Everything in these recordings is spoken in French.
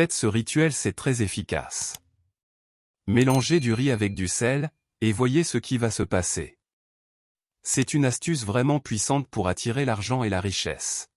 Faites ce rituel, c'est très efficace. Mélangez du riz avec du sel, et voyez ce qui va se passer. C'est une astuce vraiment puissante pour attirer l'argent et la richesse.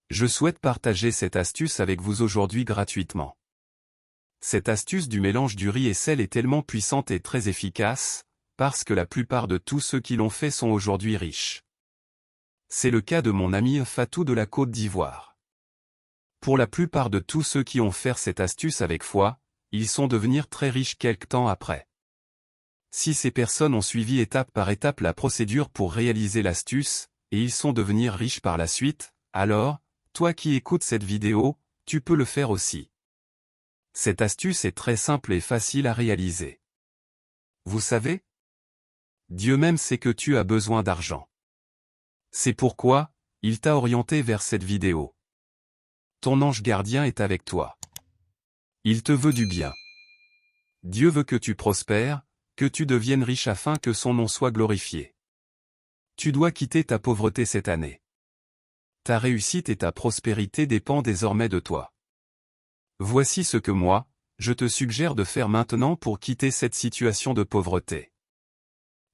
Je souhaite partager cette astuce avec vous aujourd'hui gratuitement. Cette astuce du mélange du riz et sel est tellement puissante et très efficace, parce que la plupart de tous ceux qui l'ont fait sont aujourd'hui riches. C'est le cas de mon ami Fatou de la Côte d'Ivoire. Pour la plupart de tous ceux qui ont fait cette astuce avec foi, ils sont devenus très riches quelque temps après. Si ces personnes ont suivi étape par étape la procédure pour réaliser l'astuce, et ils sont devenus riches par la suite, alors, toi qui écoutes cette vidéo, tu peux le faire aussi. Cette astuce est très simple et facile à réaliser. Vous savez? Dieu même sait que tu as besoin d'argent. C'est pourquoi, il t'a orienté vers cette vidéo. Ton ange gardien est avec toi. Il te veut du bien. Dieu veut que tu prospères, que tu deviennes riche afin que son nom soit glorifié. Tu dois quitter ta pauvreté cette année. Ta réussite et ta prospérité dépendent désormais de toi. Voici ce que moi, je te suggère de faire maintenant pour quitter cette situation de pauvreté.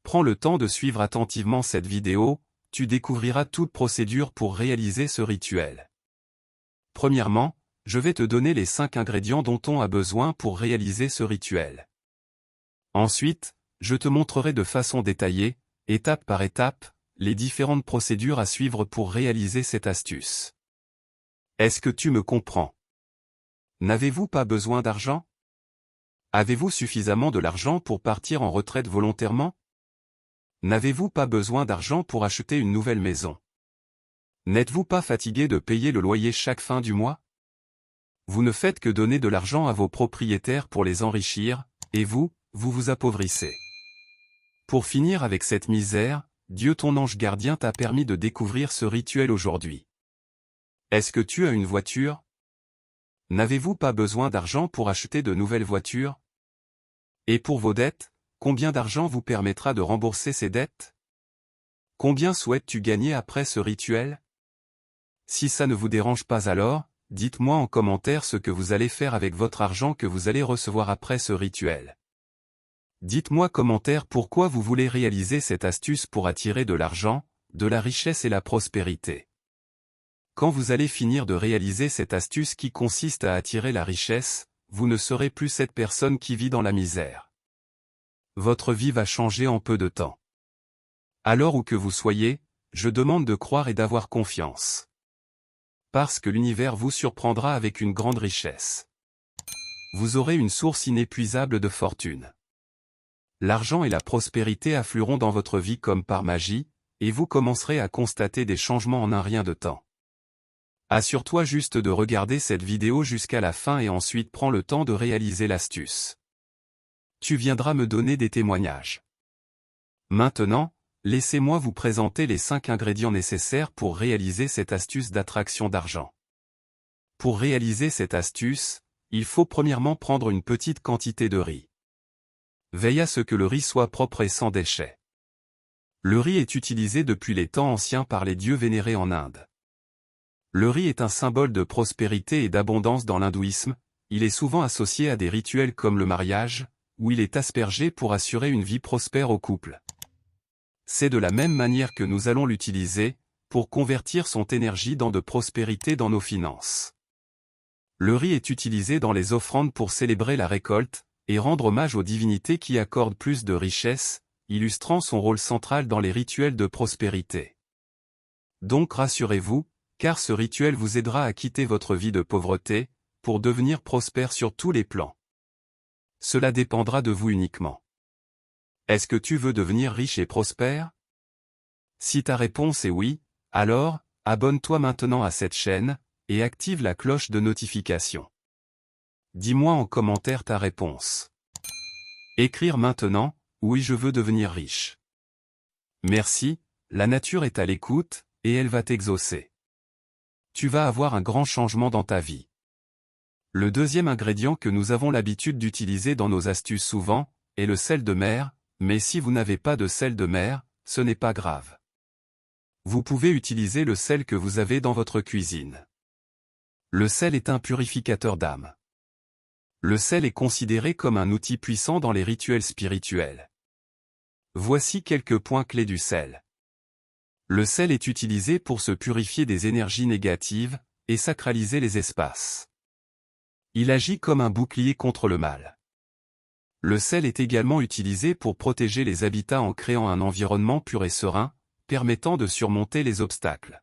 Prends le temps de suivre attentivement cette vidéo, tu découvriras toute procédure pour réaliser ce rituel. Premièrement, je vais te donner les 5 ingrédients dont on a besoin pour réaliser ce rituel. Ensuite, je te montrerai de façon détaillée, étape par étape, les différentes procédures à suivre pour réaliser cette astuce. Est-ce que tu me comprends? N'avez-vous pas besoin d'argent? Avez-vous suffisamment de l'argent pour partir en retraite volontairement? N'avez-vous pas besoin d'argent pour acheter une nouvelle maison? N'êtes-vous pas fatigué de payer le loyer chaque fin du mois? Vous ne faites que donner de l'argent à vos propriétaires pour les enrichir, et vous vous appauvrissez. Pour finir avec cette misère, Dieu ton ange gardien t'a permis de découvrir ce rituel aujourd'hui. Est-ce que tu as une voiture? N'avez-vous pas besoin d'argent pour acheter de nouvelles voitures? Et pour vos dettes, combien d'argent vous permettra de rembourser ces dettes? Combien souhaites-tu gagner après ce rituel? Si ça ne vous dérange pas alors, dites-moi en commentaire ce que vous allez faire avec votre argent que vous allez recevoir après ce rituel. Dites-moi commentaire pourquoi vous voulez réaliser cette astuce pour attirer de l'argent, de la richesse et la prospérité. Quand vous allez finir de réaliser cette astuce qui consiste à attirer la richesse, vous ne serez plus cette personne qui vit dans la misère. Votre vie va changer en peu de temps. Alors où que vous soyez, je demande de croire et d'avoir confiance. Parce que l'univers vous surprendra avec une grande richesse. Vous aurez une source inépuisable de fortune. L'argent et la prospérité afflueront dans votre vie comme par magie, et vous commencerez à constater des changements en un rien de temps. Assure-toi juste de regarder cette vidéo jusqu'à la fin et ensuite prends le temps de réaliser l'astuce. Tu viendras me donner des témoignages. Maintenant, laissez-moi vous présenter les 5 ingrédients nécessaires pour réaliser cette astuce d'attraction d'argent. Pour réaliser cette astuce, il faut premièrement prendre une petite quantité de riz. Veille à ce que le riz soit propre et sans déchets. Le riz est utilisé depuis les temps anciens par les dieux vénérés en Inde. Le riz est un symbole de prospérité et d'abondance dans l'hindouisme, il est souvent associé à des rituels comme le mariage, où il est aspergé pour assurer une vie prospère au couple. C'est de la même manière que nous allons l'utiliser, pour convertir son énergie dans de prospérité dans nos finances. Le riz est utilisé dans les offrandes pour célébrer la récolte, et rendre hommage aux divinités qui accordent plus de richesse, illustrant son rôle central dans les rituels de prospérité. Donc rassurez-vous, car ce rituel vous aidera à quitter votre vie de pauvreté, pour devenir prospère sur tous les plans. Cela dépendra de vous uniquement. Est-ce que tu veux devenir riche et prospère? Si ta réponse est oui, alors, abonne-toi maintenant à cette chaîne, et active la cloche de notification. Dis-moi en commentaire ta réponse. Écrire maintenant, oui je veux devenir riche. Merci, la nature est à l'écoute, et elle va t'exaucer. Tu vas avoir un grand changement dans ta vie. Le deuxième ingrédient que nous avons l'habitude d'utiliser dans nos astuces souvent, est le sel de mer, mais si vous n'avez pas de sel de mer, ce n'est pas grave. Vous pouvez utiliser le sel que vous avez dans votre cuisine. Le sel est un purificateur d'âme. Le sel est considéré comme un outil puissant dans les rituels spirituels. Voici quelques points clés du sel. Le sel est utilisé pour se purifier des énergies négatives et sacraliser les espaces. Il agit comme un bouclier contre le mal. Le sel est également utilisé pour protéger les habitats en créant un environnement pur et serein, permettant de surmonter les obstacles.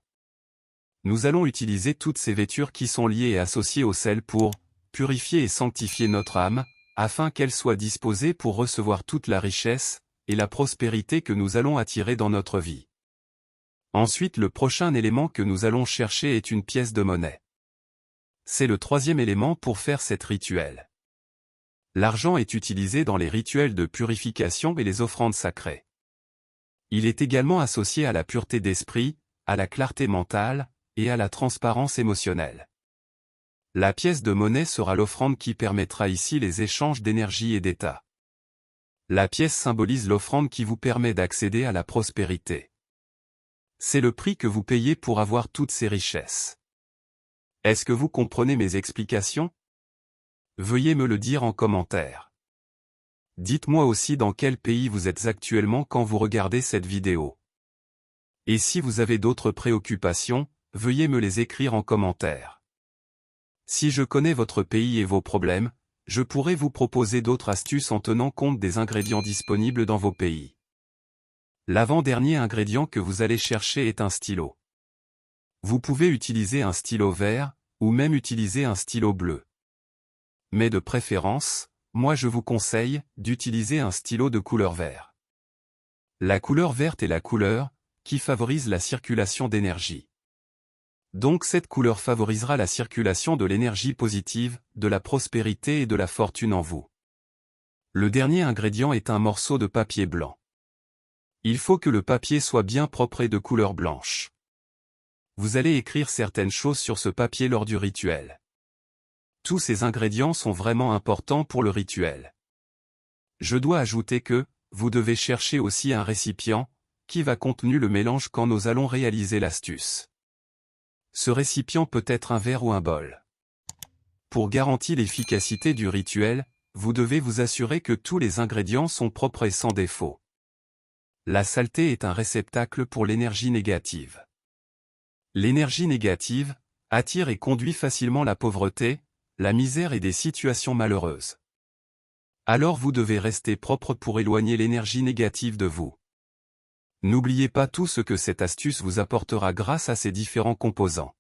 Nous allons utiliser toutes ces vêtures qui sont liées et associées au sel pour purifier et sanctifier notre âme, afin qu'elle soit disposée pour recevoir toute la richesse et la prospérité que nous allons attirer dans notre vie. Ensuite, le prochain élément que nous allons chercher est une pièce de monnaie. C'est le troisième élément pour faire cet rituel. L'argent est utilisé dans les rituels de purification et les offrandes sacrées. Il est également associé à la pureté d'esprit, à la clarté mentale, et à la transparence émotionnelle. La pièce de monnaie sera l'offrande qui permettra ici les échanges d'énergie et d'état. La pièce symbolise l'offrande qui vous permet d'accéder à la prospérité. C'est le prix que vous payez pour avoir toutes ces richesses. Est-ce que vous comprenez mes explications? Veuillez me le dire en commentaire. Dites-moi aussi dans quel pays vous êtes actuellement quand vous regardez cette vidéo. Et si vous avez d'autres préoccupations, veuillez me les écrire en commentaire. Si je connais votre pays et vos problèmes, je pourrais vous proposer d'autres astuces en tenant compte des ingrédients disponibles dans vos pays. L'avant-dernier ingrédient que vous allez chercher est un stylo. Vous pouvez utiliser un stylo vert, ou même utiliser un stylo bleu. Mais de préférence, moi je vous conseille d'utiliser un stylo de couleur vert. La couleur verte est la couleur qui favorise la circulation d'énergie. Donc cette couleur favorisera la circulation de l'énergie positive, de la prospérité et de la fortune en vous. Le dernier ingrédient est un morceau de papier blanc. Il faut que le papier soit bien propre et de couleur blanche. Vous allez écrire certaines choses sur ce papier lors du rituel. Tous ces ingrédients sont vraiment importants pour le rituel. Je dois ajouter que, vous devez chercher aussi un récipient, qui va contenir le mélange quand nous allons réaliser l'astuce. Ce récipient peut être un verre ou un bol. Pour garantir l'efficacité du rituel, vous devez vous assurer que tous les ingrédients sont propres et sans défaut. La saleté est un réceptacle pour l'énergie négative. L'énergie négative attire et conduit facilement la pauvreté, la misère et des situations malheureuses. Alors vous devez rester propre pour éloigner l'énergie négative de vous. N'oubliez pas tout ce que cette astuce vous apportera grâce à ces différents composants.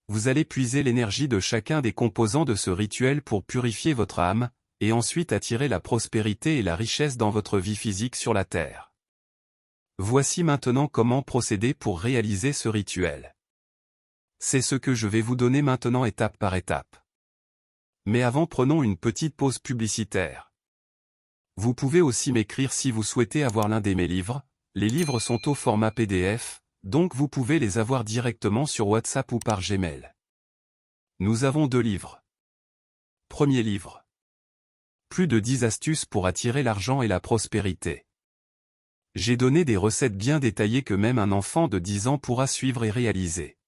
Vous allez puiser l'énergie de chacun des composants de ce rituel pour purifier votre âme, et ensuite attirer la prospérité et la richesse dans votre vie physique sur la terre. Voici maintenant comment procéder pour réaliser ce rituel. C'est ce que je vais vous donner maintenant étape par étape. Mais avant, prenons une petite pause publicitaire. Vous pouvez aussi m'écrire si vous souhaitez avoir l'un de mes livres. Les livres sont au format PDF, donc vous pouvez les avoir directement sur WhatsApp ou par Gmail. Nous avons 2 livres. Premier livre. Plus de 10 astuces pour attirer l'argent et la prospérité. J'ai donné des recettes bien détaillées que même un enfant de 10 ans pourra suivre et réaliser.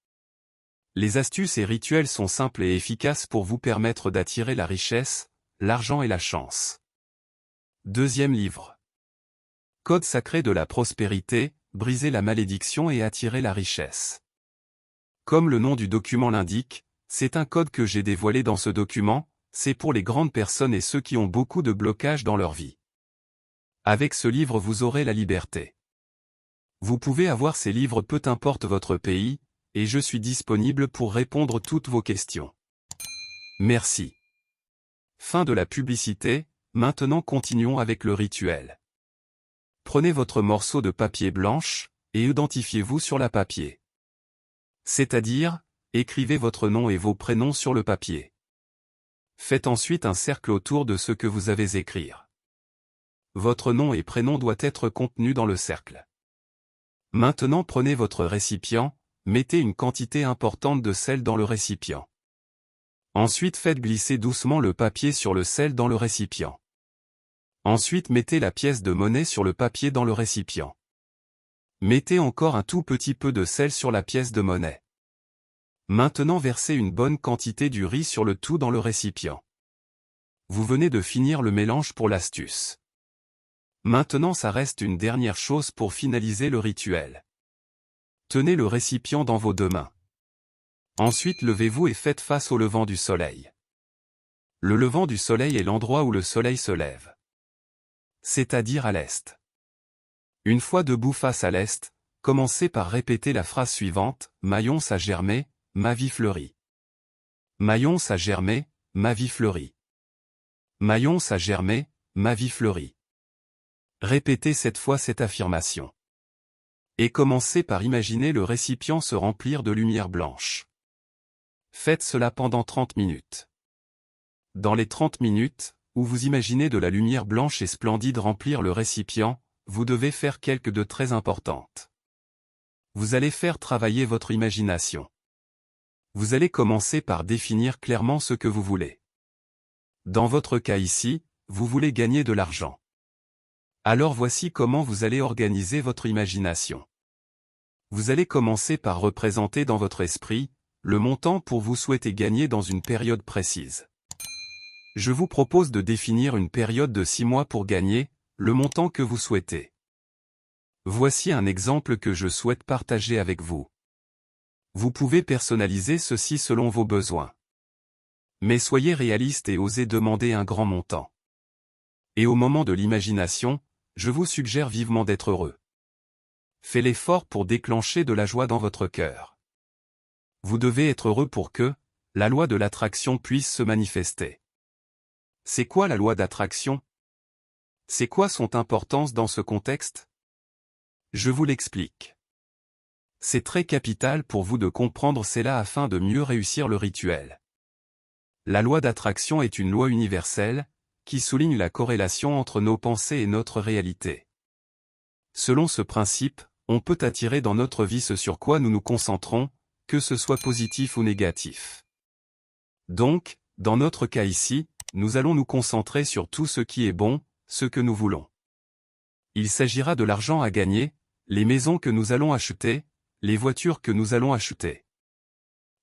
Les astuces et rituels sont simples et efficaces pour vous permettre d'attirer la richesse, l'argent et la chance. Deuxième livre. Code sacré de la prospérité, briser la malédiction et attirer la richesse. Comme le nom du document l'indique, c'est un code que j'ai dévoilé dans ce document, c'est pour les grandes personnes et ceux qui ont beaucoup de blocages dans leur vie. Avec ce livre vous aurez la liberté. Vous pouvez avoir ces livres peu importe votre pays, et je suis disponible pour répondre toutes vos questions. Merci. Fin de la publicité, maintenant continuons avec le rituel. Prenez votre morceau de papier blanche, et identifiez-vous sur la papier. C'est-à-dire, écrivez votre nom et vos prénoms sur le papier. Faites ensuite un cercle autour de ce que vous avez écrire. Votre nom et prénom doit être contenu dans le cercle. Maintenant prenez votre récipient, mettez une quantité importante de sel dans le récipient. Ensuite faites glisser doucement le papier sur le sel dans le récipient. Ensuite mettez la pièce de monnaie sur le papier dans le récipient. Mettez encore un tout petit peu de sel sur la pièce de monnaie. Maintenant versez une bonne quantité du riz sur le tout dans le récipient. Vous venez de finir le mélange pour l'astuce. Maintenant ça reste une dernière chose pour finaliser le rituel. Tenez le récipient dans vos 2 mains. Ensuite levez-vous et faites face au levant du soleil. Le levant du soleil est l'endroit où le soleil se lève. C'est-à-dire à l'est. Une fois debout face à l'est, commencez par répéter la phrase suivante, « Mayonce a germé, ma vie fleurit. Mayonce a germé, ma vie fleurit. Mayonce a germé, ma vie fleurit. » Répétez cette fois cette affirmation. Et commencez par imaginer le récipient se remplir de lumière blanche. Faites cela pendant 30 minutes. Dans les 30 minutes, où vous imaginez de la lumière blanche et splendide remplir le récipient, vous devez faire quelque chose de très important. Vous allez faire travailler votre imagination. Vous allez commencer par définir clairement ce que vous voulez. Dans votre cas ici, vous voulez gagner de l'argent. Alors voici comment vous allez organiser votre imagination. Vous allez commencer par représenter dans votre esprit le montant pour vous souhaiter gagner dans une période précise. Je vous propose de définir une période de 6 mois pour gagner le montant que vous souhaitez. Voici un exemple que je souhaite partager avec vous. Vous pouvez personnaliser ceci selon vos besoins. Mais soyez réaliste et osez demander un grand montant. Et au moment de l'imagination, je vous suggère vivement d'être heureux. Faites l'effort pour déclencher de la joie dans votre cœur. Vous devez être heureux pour que la loi de l'attraction puisse se manifester. C'est quoi la loi d'attraction? C'est quoi son importance dans ce contexte? Je vous l'explique. C'est très capital pour vous de comprendre cela afin de mieux réussir le rituel. La loi d'attraction est une loi universelle, qui souligne la corrélation entre nos pensées et notre réalité. Selon ce principe, on peut attirer dans notre vie ce sur quoi nous nous concentrons, que ce soit positif ou négatif. Donc, dans notre cas ici, nous allons nous concentrer sur tout ce qui est bon, ce que nous voulons. Il s'agira de l'argent à gagner, les maisons que nous allons acheter, les voitures que nous allons acheter.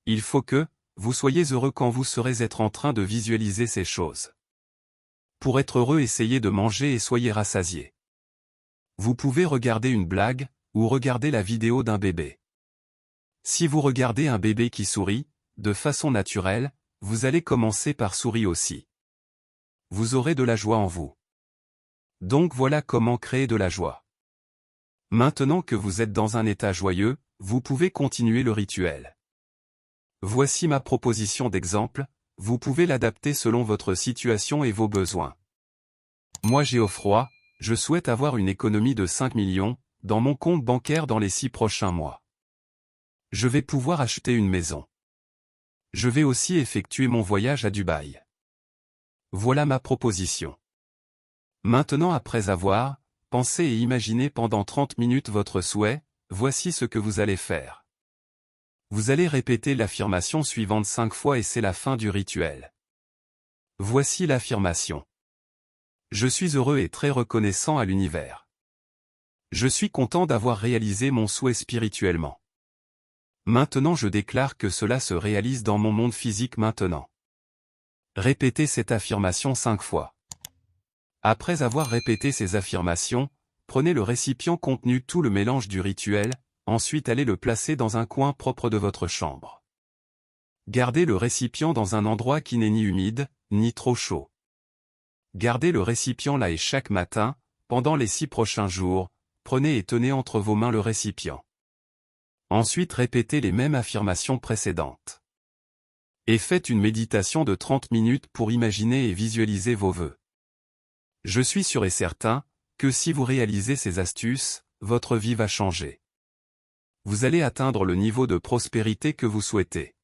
Il faut que vous soyez heureux quand vous serez en train de visualiser ces choses. Pour être heureux, essayez de manger et soyez rassasiés. Vous pouvez regarder une blague, ou regarder la vidéo d'un bébé. Si vous regardez un bébé qui sourit, de façon naturelle, vous allez commencer par sourire aussi. Vous aurez de la joie en vous. Donc voilà comment créer de la joie. Maintenant que vous êtes dans un état joyeux, vous pouvez continuer le rituel. Voici ma proposition d'exemple, vous pouvez l'adapter selon votre situation et vos besoins. Moi Geoffroy, je souhaite avoir une économie de 5 millions, dans mon compte bancaire dans les 6 prochains mois. Je vais pouvoir acheter une maison. Je vais aussi effectuer mon voyage à Dubaï. Voilà ma proposition. Maintenant après avoir pensé et imaginé pendant 30 minutes votre souhait, voici ce que vous allez faire. Vous allez répéter l'affirmation suivante 5 fois et c'est la fin du rituel. Voici l'affirmation. Je suis heureux et très reconnaissant à l'univers. Je suis content d'avoir réalisé mon souhait spirituellement. Maintenant je déclare que cela se réalise dans mon monde physique maintenant. Répétez cette affirmation 5 fois. Après avoir répété ces affirmations, prenez le récipient contenu tout le mélange du rituel, ensuite allez le placer dans un coin propre de votre chambre. Gardez le récipient dans un endroit qui n'est ni humide, ni trop chaud. Gardez le récipient là et chaque matin, pendant les 6 prochains jours, prenez et tenez entre vos mains le récipient. Ensuite répétez les mêmes affirmations précédentes. Et faites une méditation de 30 minutes pour imaginer et visualiser vos vœux. Je suis sûr et certain que si vous réalisez ces astuces, votre vie va changer. Vous allez atteindre le niveau de prospérité que vous souhaitez.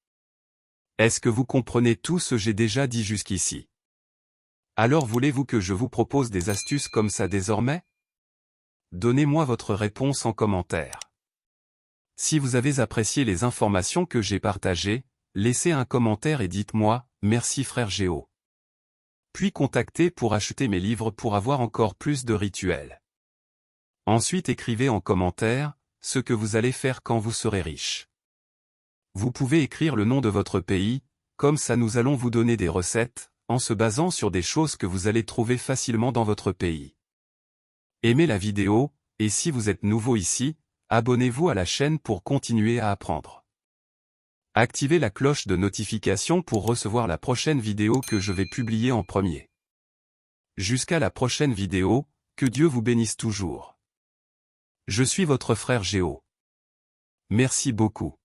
Est-ce que vous comprenez tout ce que j'ai déjà dit jusqu'ici? Alors voulez-vous que je vous propose des astuces comme ça désormais? Donnez-moi votre réponse en commentaire. Si vous avez apprécié les informations que j'ai partagées, laissez un commentaire et dites-moi « Merci frère Géo ». Puis contactez pour acheter mes livres pour avoir encore plus de rituels. Ensuite écrivez en commentaire ce que vous allez faire quand vous serez riche. Vous pouvez écrire le nom de votre pays, comme ça nous allons vous donner des recettes, en se basant sur des choses que vous allez trouver facilement dans votre pays. Aimez la vidéo, et si vous êtes nouveau ici, abonnez-vous à la chaîne pour continuer à apprendre. Activez la cloche de notification pour recevoir la prochaine vidéo que je vais publier en premier. Jusqu'à la prochaine vidéo, que Dieu vous bénisse toujours. Je suis votre frère Géo. Merci beaucoup.